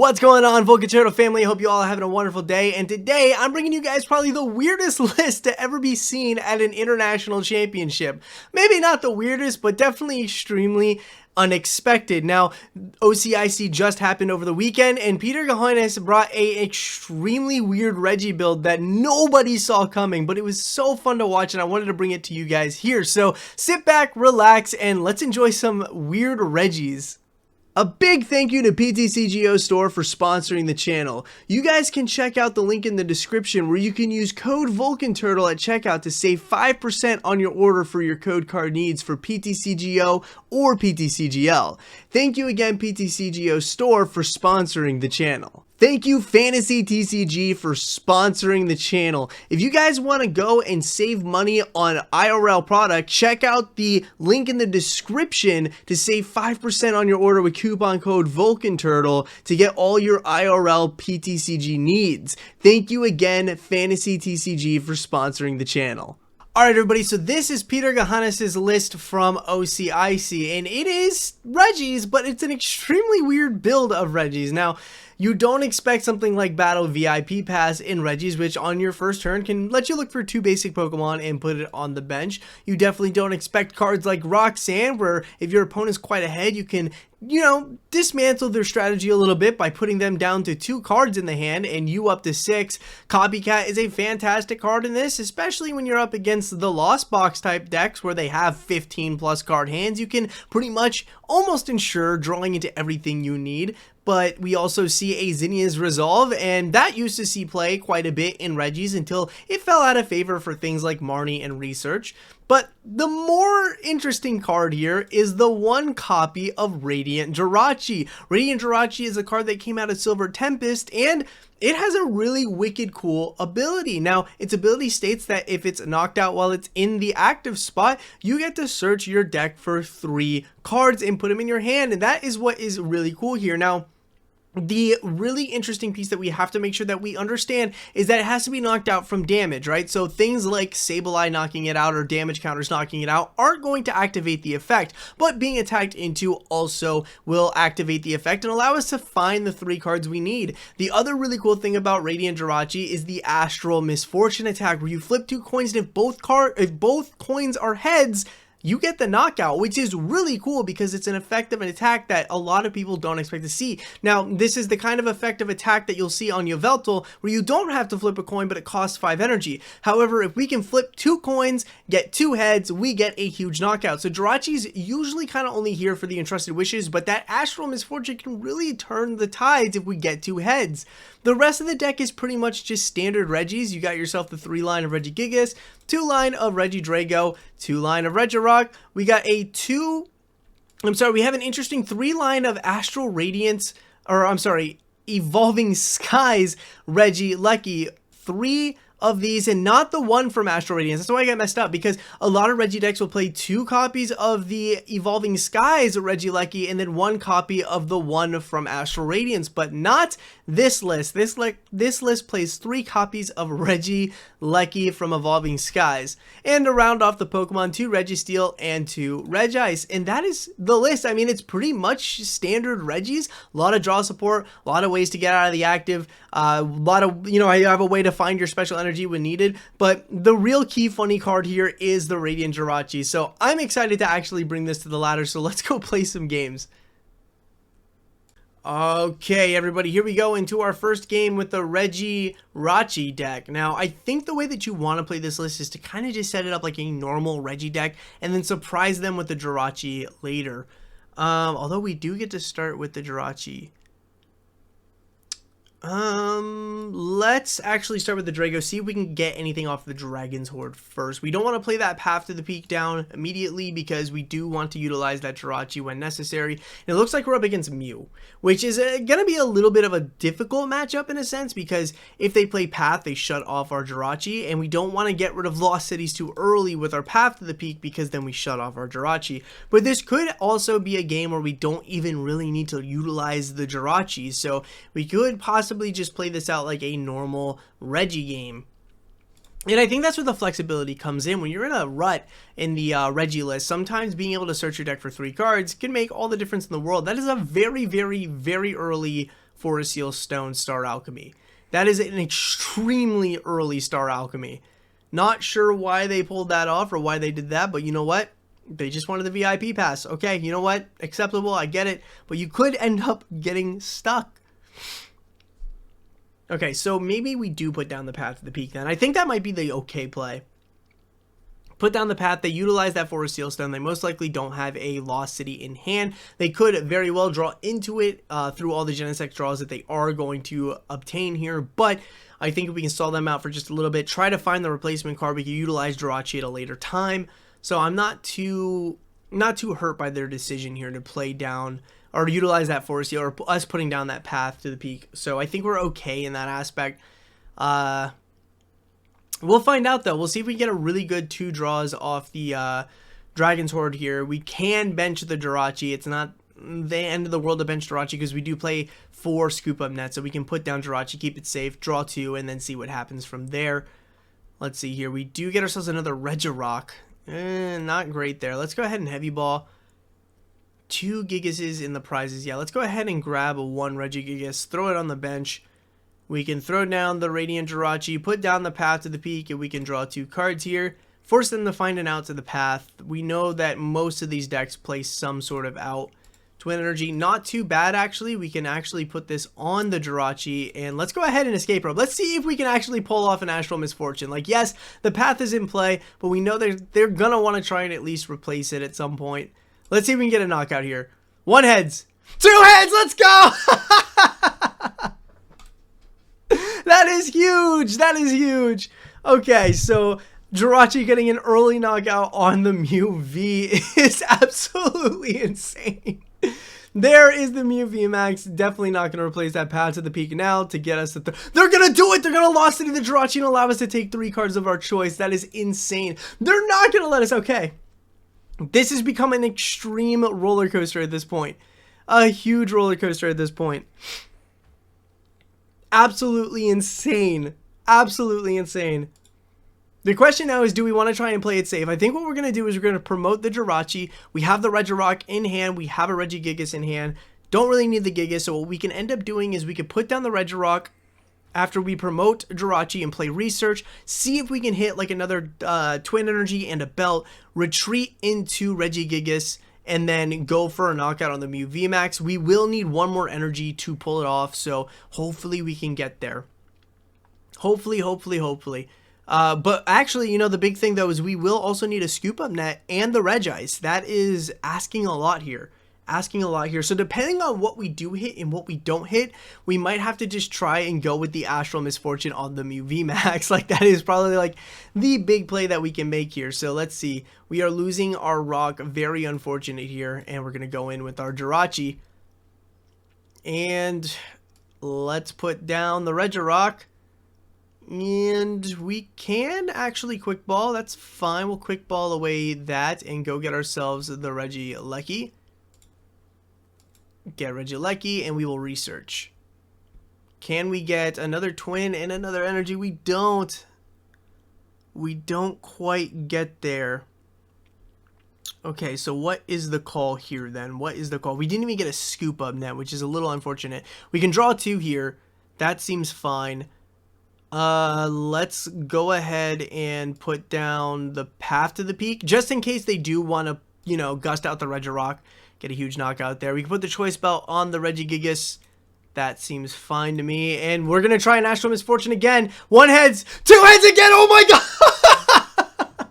What's going on, Vulcan Turtle family? I hope you all are having a wonderful day, and today I'm bringing you guys probably the weirdest list to ever be seen at an international championship. Maybe not the weirdest, but definitely extremely unexpected. Now, OCIC just happened over the weekend, and Peter Ghionis brought a extremely weird Reggie build that nobody saw coming, but it was so fun to watch, and I wanted to bring it to you guys here. So sit back, relax, and let's enjoy some weird Reggies. A big thank you to PTCGO Store for sponsoring the channel. You guys can check out the link in the description where you can use code VulcanTurtle at checkout to save 5% on your order for your code card needs for PTCGO or PTCGL. Thank you again, PTCGO Store, for sponsoring the channel. Thank you, Fantasy TCG, for sponsoring the channel. If you guys want to go and save money on IRL product, check out the link in the description to save 5% on your order with coupon code VulcanTurtle to get all your IRL PTCG needs. Thank you again, Fantasy TCG, for sponsoring the channel. Alright everybody, so this is Peter Ghionis' list from OCIC, and it is Reggies, but it's an extremely weird build of Reggies. Now, you don't expect something like Battle VIP Pass in Reggies, which on your first turn can let you look for 2 basic Pokemon and put it on the bench. You definitely don't expect cards like Roxanne, where if your opponent's quite ahead, you can, dismantle their strategy a little bit by putting them down to 2 cards in the hand and you up to 6. Copycat is a fantastic card in this, especially when you're up against the Lost Box type decks where they have 15 plus card hands. You can pretty much almost ensure drawing into everything you need. But we also see a Zinnia's Resolve, and that used to see play quite a bit in Reggies until it fell out of favor for things like Marnie and Research. But the more interesting card here is the 1 copy of Radiant Jirachi. Radiant Jirachi is a card that came out of Silver Tempest, and it has a really wicked cool ability. Now, its ability states that if it's knocked out while it's in the active spot, you get to search your deck for 3 cards and put them in your hand, and that is what is really cool here. Now, the really interesting piece that we have to make sure that we understand is that it has to be knocked out from damage, right? So things like Sableye knocking it out or damage counters knocking it out aren't going to activate the effect, but being attacked into also will activate the effect and allow us to find the 3 cards we need. The other really cool thing about Radiant Jirachi is the Astral Misfortune attack, where you flip 2 coins, and if both coins are heads, you get the knockout, which is really cool because it's an effect of an attack that a lot of people don't expect to see. Now, this is the kind of effective attack that you'll see on Yveltal, where you don't have to flip a coin, but it costs 5 energy. However, if we can flip 2 coins, get 2 heads, we get a huge knockout. So Jirachi's usually kind of only here for the Entrusted Wishes, but that Astral Misfortune can really turn the tides if we get 2 heads. The rest of the deck is pretty much just standard Reggies. You got yourself the 3 line of Regigigas, 2 line of Regidrago, 2 line of Regiroch. We got a we have an interesting 3 line of Astral Radiance, Evolving Skies Regilucky. 3 of these, and not the 1 from Astral Radiance. That's why I got messed up, because a lot of Reggie decks will play 2 copies of the Evolving Skies Regilucky and then 1 copy of the 1 from Astral Radiance, but not this list. This list plays 3 copies of Regilucky from Evolving Skies. And to round off the Pokemon, 2 Registeel and 2 Regice. And that is the list. I mean, it's pretty much standard Reggies. A lot of draw support, a lot of ways to get out of the active, a lot of, you have a way to find your special energy when needed, but the real key funny card here is the Radiant Jirachi. So I'm excited to actually bring this to the ladder, so let's go play some games. Okay, everybody, here we go into our first game with the Regirochi deck. Now, I think the way that you want to play this list is to kind of just set it up like a normal Reggie deck and then surprise them with the Jirachi later. Although we do get to start with the Jirachi. Let's actually start with the Drago, see if we can get anything off the Dragon's Horde first. We don't want to play that Path to the Peak down immediately because we do want to utilize that Jirachi when necessary. And it looks like we're up against Mew, which is going to be a little bit of a difficult matchup in a sense, because if they play Path, they shut off our Jirachi, and we don't want to get rid of Lost Cities too early with our Path to the Peak because then we shut off our Jirachi. But this could also be a game where we don't even really need to utilize the Jirachi, so we could possibly just play this out like a normal Reggie game. And I think that's where the flexibility comes in. When you're in a rut in the Reggie list, sometimes being able to search your deck for 3 cards can make all the difference in the world. That is a very, very, very early Forest Seal Stone Star Alchemy. That is an extremely early Star Alchemy. Not sure why they pulled that off or why they did that, but you know what? They just wanted the VIP pass. Okay, you know what? Acceptable, I get it. But you could end up getting stuck. Okay, so maybe we do put down the Path to the Peak then. I think that might be the okay play. Put down the path. They utilize that Forest Seal Stone. They most likely don't have a Lost City in hand. They could very well draw into it through all the Genesect draws that they are going to obtain here. But I think if we can stall them out for just a little bit, try to find the replacement card, we can utilize Jirachi at a later time. So I'm not too hurt by their decision here to play down or utilize that Forest Seal or us putting down that Path to the Peak. So I think we're okay in that aspect. We'll find out though. We'll see if we can get a really good 2 draws off the Dragon's Horde here. We can bench the Jirachi. It's not the end of the world to bench Jirachi because we do play 4 scoop up nets. So we can put down Jirachi, keep it safe, draw 2, and then see what happens from there. Let's see here. We do get ourselves another Regiroch. Not great there. Let's go ahead and heavy ball. 2 Gigases in the prizes. Yeah, let's go ahead and grab 1 Regigigas, throw it on the bench. We can throw down the Radiant Jirachi, put down the Path to the Peak, and we can draw 2 cards here. Force them to find an out to the path. We know that most of these decks play some sort of out. Twin Energy, not too bad actually. We can actually put this on the Jirachi, and let's go ahead and escape rope. Let's see if we can actually pull off an Astral Misfortune. Like, yes, the path is in play, but we know they're gonna want to try and at least replace it at some point. Let's see if we can get a knockout here. 1 heads, 2 heads, let's go! That is huge. That is huge. Okay, so Jirachi getting an early knockout on the Mew V is absolutely insane. There is the Mew V Max. Definitely not going to replace that Path to the Peak now to get us to they're going to do it. They're going to Lost City the Jirachi and allow us to take 3 cards of our choice. That is insane. They're not going to let us. Okay. This has become an extreme roller coaster at this point. A huge roller coaster at this point. Absolutely insane. Absolutely insane. The question now is, do we want to try and play it safe? I think what we're going to do is we're going to promote the Jirachi. We have the Regiroch in hand. We have a Regigigas in hand. Don't really need the Gigas. So what we can end up doing is we could put down the Regiroch after we promote Jirachi and play research. See if we can hit like another Twin Energy and a belt. Retreat into Regigigas. And then go for a knockout on the Mew VMAX. We will need 1 more energy to pull it off, so hopefully we can get there. Hopefully. But actually, you know, the big thing though is we will also need a scoop up net and the Regice. That is asking a lot here. So depending on what we do hit and what we don't hit, we might have to just try and go with the Astral Misfortune on the Mew VMAX. Like, that is probably like the big play that we can make here. So let's see. We are losing our rock. Very unfortunate here. And we're going to go in with our Jirachi. And let's put down the Regiroch. And we can actually quick ball. That's fine. We'll quick ball away that and go get ourselves the Regirochi. Get Regirochi, and we will research. Can we get another twin and another energy? We don't. We don't quite get there. Okay, so what is the call here then? What is the call? We didn't even get a scoop up net, which is a little unfortunate. We can draw 2 here. That seems fine. Let's go ahead and put down the Path to the Peak, just in case they do want to, you know, gust out the Regiroch. Get a huge knockout there. We can put the choice belt on the Regigigas. That seems fine to me. And we're going to try an Astral Misfortune again. 1 heads, 2 heads again. Oh my god.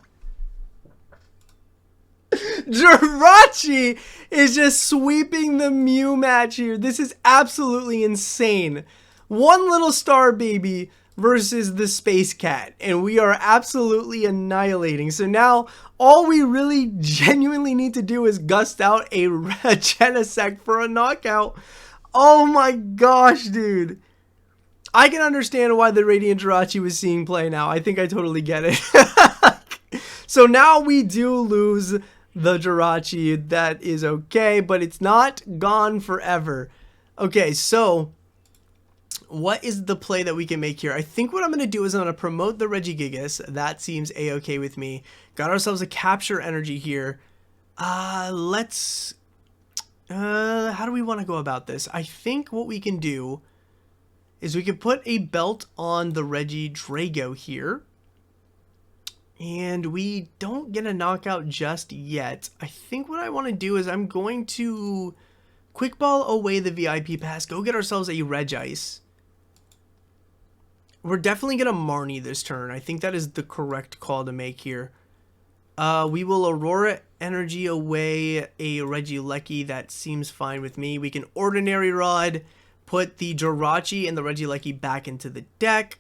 Jirachi is just sweeping the Mew match here. This is absolutely insane. 1 little star baby versus the Space Cat, and we are absolutely annihilating. So now all we really genuinely need to do is gust out a Genesect for a knockout. Oh my gosh, dude. I can understand why the Radiant Jirachi was seeing play now. I think I totally get it. So now we do lose the Jirachi. That is okay, but it's not gone forever. Okay, so what is the play that we can make here? I think what I'm going to do is I'm going to promote the Regigigas. That seems a-okay with me. Got ourselves a capture energy here. Let's How do we want to go about this? I think what we can do is we could put a belt on the Regidrago here. And we don't get a knockout just yet. I think what I want to do is I'm going to quick ball away the VIP pass, go get ourselves a Regice. We're definitely going to Marnie this turn. I think that is the correct call to make here. We will Aurora Energy away a Regieleki. That seems fine with me. We can Ordinary Rod, put the Jirachi and the Regieleki back into the deck.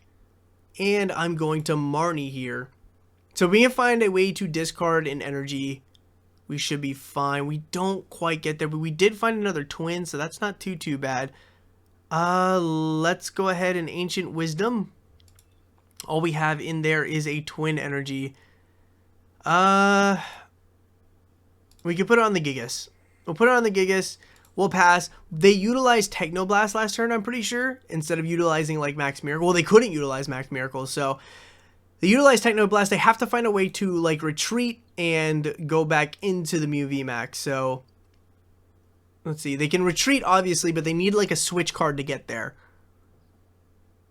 And I'm going to Marnie here. So we can find a way to discard an energy. We should be fine. We don't quite get there, but we did find another twin, so that's not too bad. Let's go ahead and Ancient Wisdom. All we have in there is a twin energy. We could put it on the Gigas. We'll put it on the Gigas. We'll pass. They utilized Technoblast last turn, I'm pretty sure, instead of utilizing like Max Miracle. Well, they couldn't utilize Max Miracle, so they utilize Technoblast. They have to find a way to like retreat and go back into the Mew VMAX. So let's see. They can retreat obviously, but they need like a switch card to get there.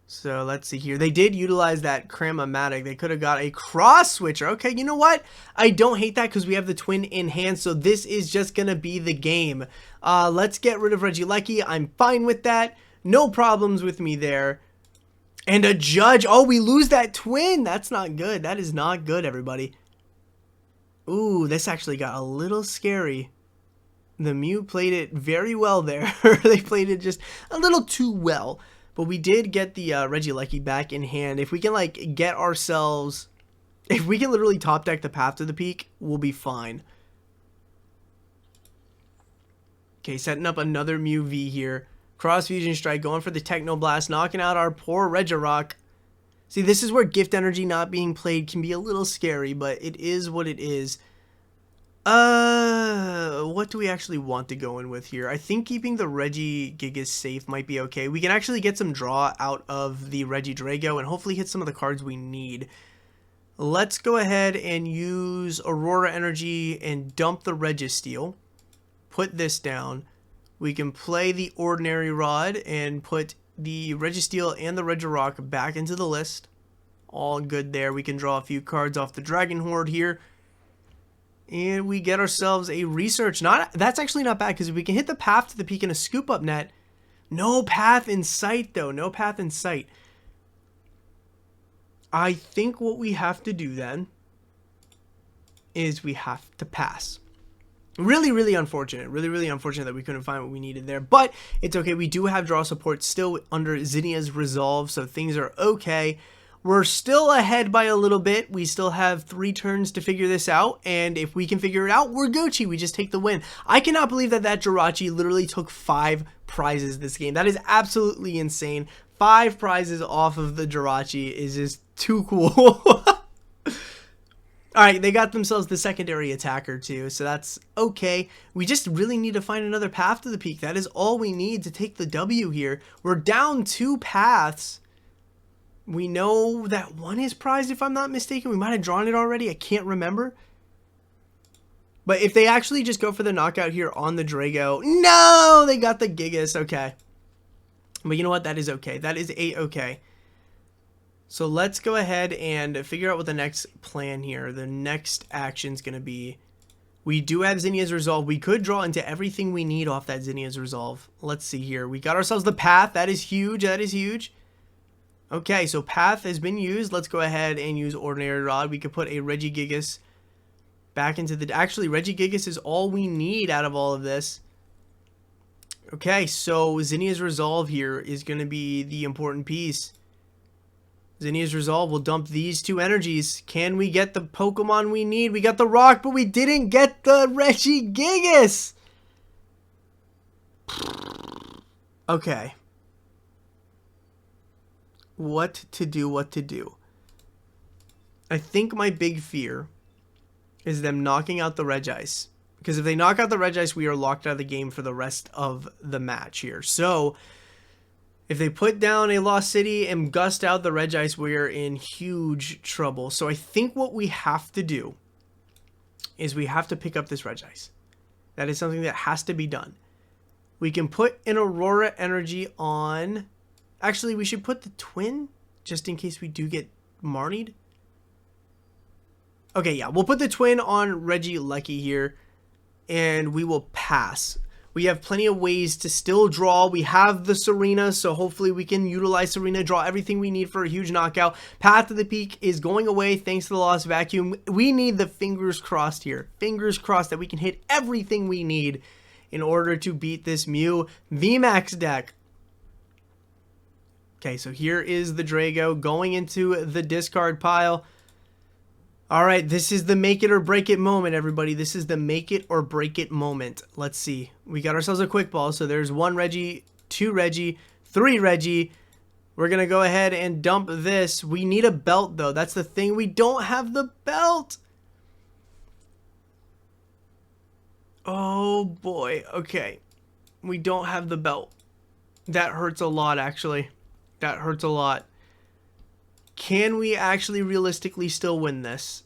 So let's see here. They did utilize that Cram-O-Matic. They could have got a cross switcher. Okay, you know what? I don't hate that because we have the twin in hand. So this is just going to be the game. Let's get rid of Regieleki. I'm fine with that. No problems with me there. And a Judge. Oh, we lose that twin. That's not good. That is not good, everybody. Ooh, this actually got a little scary. The Mew played it very well there. They played it just a little too well. But we did get the Regieleki back in hand. If we can, like, get ourselves... If we can literally top deck the Path to the Peak, we'll be fine. Okay, setting up another Mew V here. Cross Fusion Strike, going for the Technoblast, knocking out our poor Regiroch. See, this is where Gift Energy not being played can be a little scary, but it is what it is. What do we actually want to go in with here? I think keeping the Regigigas safe might be okay. We can actually get some draw out of the Regidrago and hopefully hit some of the cards we need. Let's go ahead and use Aurora Energy and dump the Registeel. Put this down. We can play the Ordinary Rod and put the Registeel and the Regiroch back into the list. All good there. We can draw a few cards off the Dragon Horde here. And we get ourselves a Research. That's actually not bad because if we can hit the Path to the Peak in a Scoop Up Net. No path in sight though. No path in sight. I think what we have to do then is we have to pass. Really, really unfortunate. Really unfortunate that we couldn't find what we needed there. But it's okay. We do have draw support still under Zinnia's Resolve. So things are okay. We're still ahead by a little bit. We still have 3 turns to figure this out. And if we can figure it out, we're Gucci. We just take the win. I cannot believe that Jirachi literally took 5 prizes this game. That is absolutely insane. 5 prizes off of the Jirachi is just too cool. Alright, they got themselves the secondary attacker too, so that's okay. We just really need to find another path to the peak. That is all we need to take the W here. We're down 2 paths. We know that one is prized, if I'm not mistaken. We might have drawn it already. I can't remember. But if they actually just go for the knockout here on the Drago. No! They got the Gigas. Okay. But you know what? That is okay. That is A-okay. So let's go ahead and figure out what the next plan here. The next action is going to be. We do have Zinnia's Resolve. We could draw into everything we need off that Zinnia's Resolve. Let's see here. We got ourselves the Path. That is huge. That is huge. Okay, so Path has been used. Let's go ahead and use Ordinary Rod. We could put a Regigigas back into the... Actually, Regigigas is all we need out of all of this. Okay, so Zinnia's Resolve here is going to be the important piece. Zinnia's Resolve will dump these 2 energies. Can we get the Pokemon we need? We got the Rock, but we didn't get the Regigigas. Okay. What to do. I think my big fear is them knocking out the Regice. Because if they knock out the Regice, we are locked out of the game for the rest of the match here. So, if they put down a Lost City and gust out the Regice, we're in huge trouble. So I think what we have to do is we have to pick up this Regice. That is something that has to be done. We can put an Aurora Energy on. Actually, we should put the twin just in case we do get Marnied. Okay, yeah, we'll put the twin on Regirochi here, and we will pass. We have plenty of ways to still draw. We have the Serena, so hopefully we can utilize Serena, draw everything we need for a huge knockout. Path to the Peak is going away thanks to the Lost Vacuum. We need the fingers crossed here. Fingers crossed that we can hit everything we need in order to beat this Mew VMAX deck. Okay, so here is the Drago going into the discard pile. All right, this is the make it or break it moment, everybody. This is the make it or break it moment. Let's see. We got ourselves a quick ball. So there's 1 Regi, 2 Regi, 3 Regi. We're going to go ahead and dump this. We need a belt, though. That's the thing. We don't have the belt. Oh, boy. Okay. We don't have the belt. That hurts a lot, actually. That hurts a lot. Can we actually realistically still win this?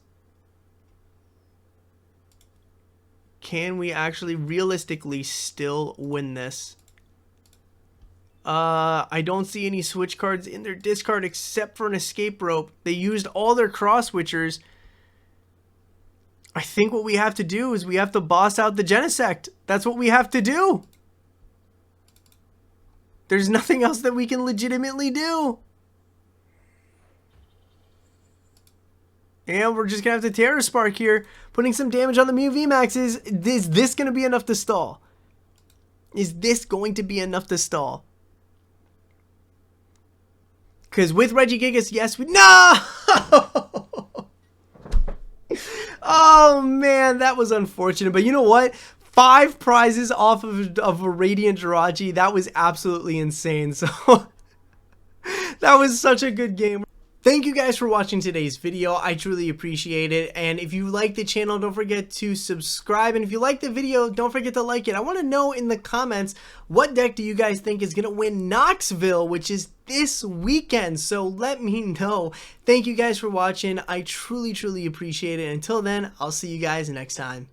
Can we actually realistically still win this? I don't see any switch cards in their discard except for an escape rope. They used all their cross switchers. I think what we have to do is we have to boss out the Genesect. That's what we have to do. There's nothing else that we can legitimately do. And we're just going to have to Terror Spark here. Putting some damage on the Mew VMAX. Is this going to be enough to stall? Is this going to be enough to stall? Because with Regigigas, yes, we... No! Oh, man, that was unfortunate. But you know what? 5 prizes off of a Radiant Jirachi. That was absolutely insane. So that was such a good game. Thank you guys for watching today's video. I truly appreciate it. And if you like the channel, don't forget to subscribe. And if you like the video, don't forget to like it. I want to know in the comments, what deck do you guys think is going to win Knoxville, which is this weekend? So let me know. Thank you guys for watching. I truly, truly appreciate it. Until then, I'll see you guys next time.